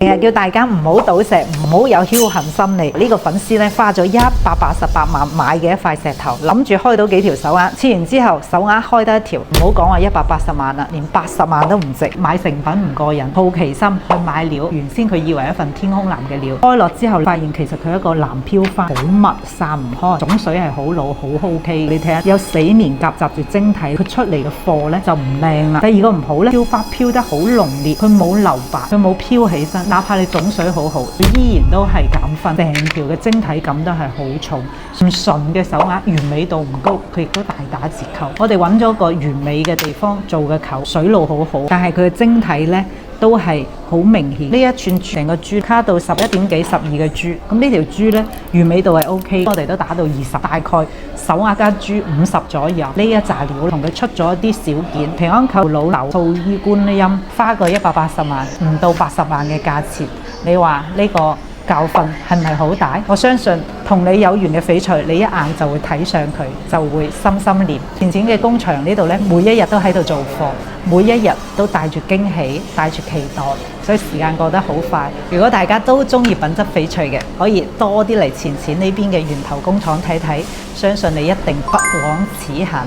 成日叫大家唔好賭石，唔好有僥倖心理。呢個粉絲咧花咗188萬買嘅一塊石頭，諗住開到幾條手鐲，切完之後手鐲開得一條，唔好講話180萬啦，連80萬都唔值。買成品唔過癮，好奇心去買料，原先佢以為一份天空藍嘅料，開落之後發現其實佢一個藍飄花，好密散唔開，種水係好老好 OK。你睇下有死年夾雜住晶體，佢出嚟嘅貨咧就唔靚啦。第二個唔好咧，飄花飄得好濃烈，佢冇留白，佢冇飄起身。哪怕你種水好好，佢依然都係減分，成條嘅晶體感都係好重。唔純嘅手鐲完美度唔高，佢亦都大打折扣。我哋揾咗個完美嘅地方做嘅球，水路好好，但係佢嘅晶體呢都係好明顯。呢一串成個珠卡到11點幾12嘅珠，咁呢條珠呢完美度係 OK， 我哋都打到20，大概手鐲加珠50左右。呢一紮料同佢出咗一啲小件，平安扣老豆素衣觀音花過180萬，唔到80萬嘅價錢，你話呢個教訓係咪好大？我相信同你有緣嘅翡翠，你一眼就會睇上佢，就會心心念。前前嘅工場呢度呢，每一日都喺度做貨，每一日都帶住驚喜，帶住期待，所以時間過得好快。如果大家都中意品質翡翠嘅，可以多啲嚟前前呢邊嘅源頭工廠睇睇，相信你一定不枉此行。